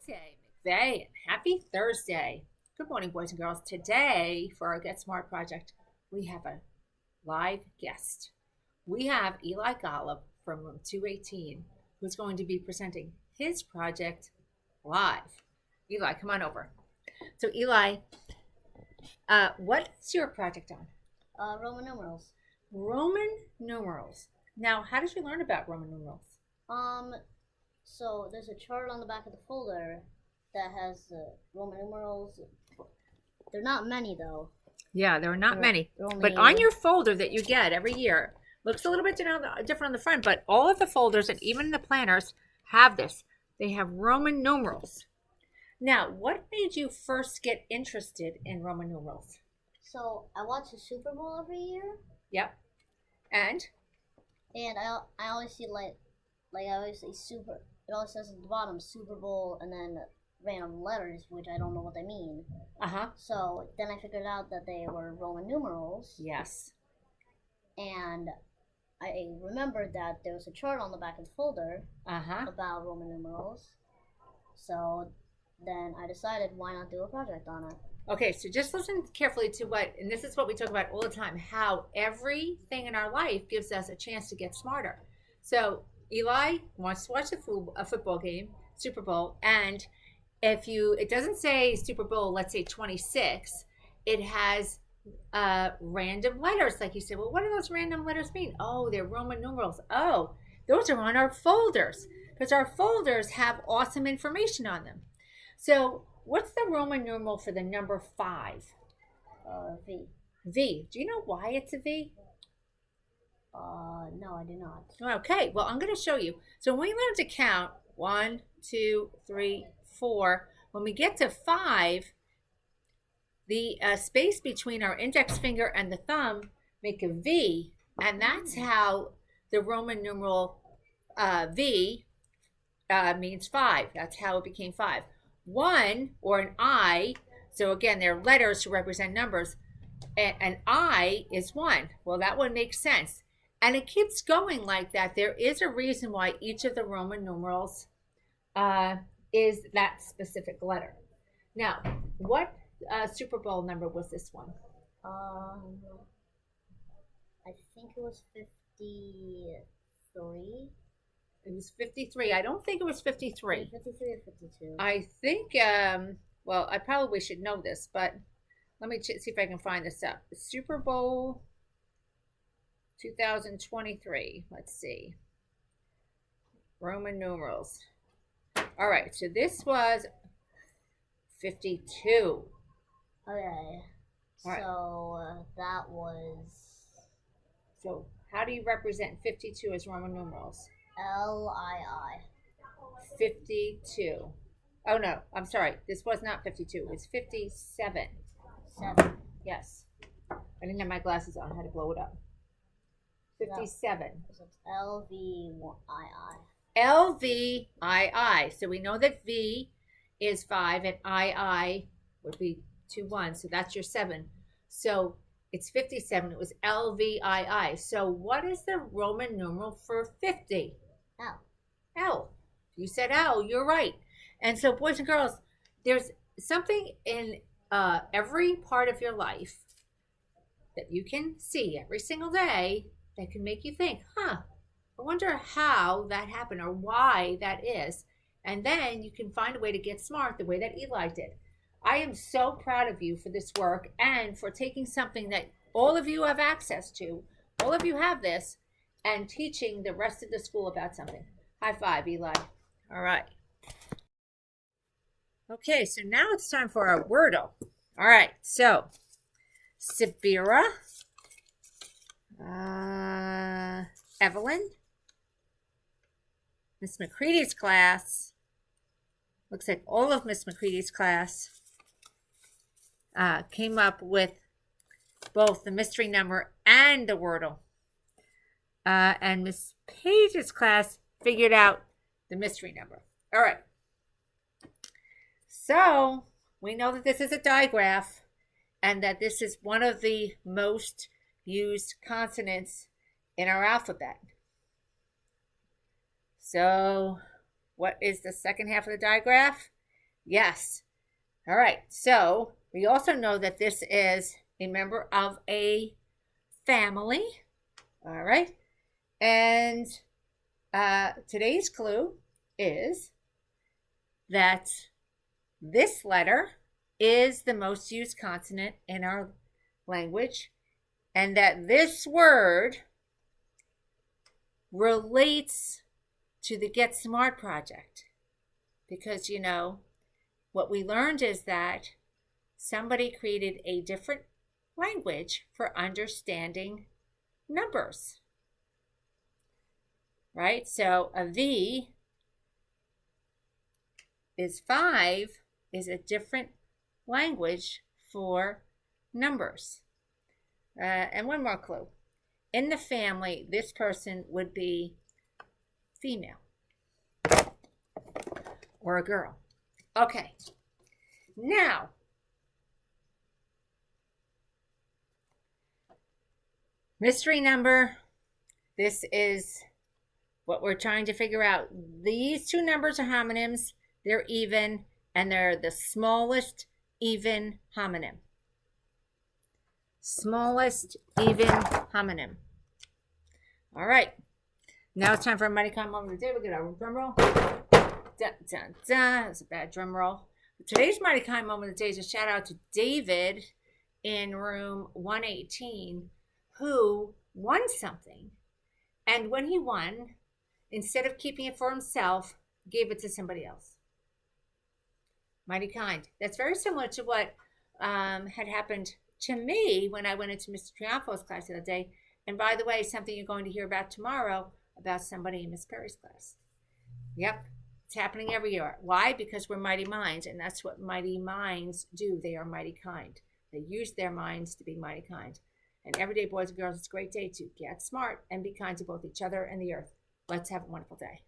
Tay McVeigh, and happy Thursday. Good morning, boys and girls. Today, for our Get Smart project, we have a live guest. We have Eli Golub from Room 218, who's going to be presenting his project live. Eli, come on over. So, Eli, what is your project on? Roman numerals. Roman numerals. Now, how did you learn about Roman numerals? Um, so there's a chart on the back of the folder that has Roman numerals. They're not many though. Yeah, there are not They're- many. they're only- But on your folder that you get every year, looks a little bit different on the front, but all of the folders and even the planners have this. They have Roman numerals. Now, what made you first get interested in Roman numerals? So I watch the Super Bowl every year, Yep. And? and I always see I always see super. It always says at the bottom Super Bowl and then random letters, which I don't know what they mean. Uh-huh. So then I figured out that they were Roman numerals, Yes. and I remembered that there was a chart on the back of the folder Uh-huh. about Roman numerals. So then I decided why not do a project on it. Okay, so just listen carefully to and this is what we talk about all the time, how everything in our life gives us a chance to get smarter. So Eli wants to watch a football game, Super Bowl, and it doesn't say Super Bowl, let's say 26, it has random letters. Like you said, well, what do those random letters mean? Oh, they're Roman numerals. Oh, those are on our folders because our folders have awesome information on them. So what's the Roman numeral for the number 5? V. V. Do you know why it's a V? No, I do not. Okay, well, I'm going to show you. So when we learn to count 1, 2, 3, 4, when we get to 5, the space between our index finger and the thumb make a V, and that's how the Roman numeral V means 5. That's how it became 5. 1 or an I, so again, they're letters to represent numbers. An I is 1. Well, that one makes sense. And it keeps going like that. There is a reason why each of the Roman numerals is that specific letter. Now, what Super Bowl number was this one? I think it was 53. It was 53. I don't think it was 53. 53 or 52. I think, well, I probably should know this, but let me see if I can find this up. Super Bowl 2023. Let's see. Roman numerals. All right, so this was 52. Okay. All right. So that was So how do you represent 52 as Roman numerals? LII. 52. Oh, no, I'm sorry. This was not 52. It's 57. 7. Yes. I didn't have my glasses on. I had to blow it up. 57. So it's LVII. LVII. So we know that V is 5 and II would be 2 1. So that's your 7. So it's 57. It was LVII. So what is the Roman numeral for 50? L. L. You said L. You're right. And so, boys and girls, there's something in every part of your life that you can see every single day that can make you think, I wonder how that happened or why that is. And then you can find a way to get smart the way that Eli did. I am so proud of you for this work and for taking something that all of you have access to. All of you have this and teaching the rest of the school about something. High five, Eli. All right. Okay, so now it's time for our Wordle. All right, so Sabira, Evelyn, Miss McCready's class, looks like all of Miss McCready's class came up with both the mystery number and the Wordle. And Miss Page's class figured out the mystery number. All right. So we know that this is a digraph and that this is one of the most used consonants in our alphabet. So what is the second half of the digraph? Yes. All right. So we also know that this is a member of a family. All right. And today's clue is that this letter is the most used consonant in our language, and that this word relates to the Get Smart project. Because, what we learned is that somebody created a different language for understanding numbers, right? So a V is 5 is a different language for numbers. And one more clue. In the family, this person would be female or a girl. Okay. Now, mystery number. This is what we're trying to figure out. These two numbers are homonyms. They're even, and they're the smallest even homonym. Smallest even homonym. All right. Now it's time for a Mighty Kind moment of the day. We'll get our drum roll. Dun, dun, dun. That's a bad drum roll. Today's Mighty Kind moment of the day is a shout out to David in room 118 who won something. And when he won, instead of keeping it for himself, gave it to somebody else. Mighty kind. That's very similar to what had happened to me when I went into Mr. Triunfo's class the other day. And by the way, something you're going to hear about tomorrow about somebody in Miss Perry's class. Yep, it's happening every year. Why? Because we're mighty minds, and that's what mighty minds do. They are mighty kind. They use their minds to be mighty kind. And every day, boys and girls, it's a great day to get smart and be kind to both each other and the earth. Let's have a wonderful day.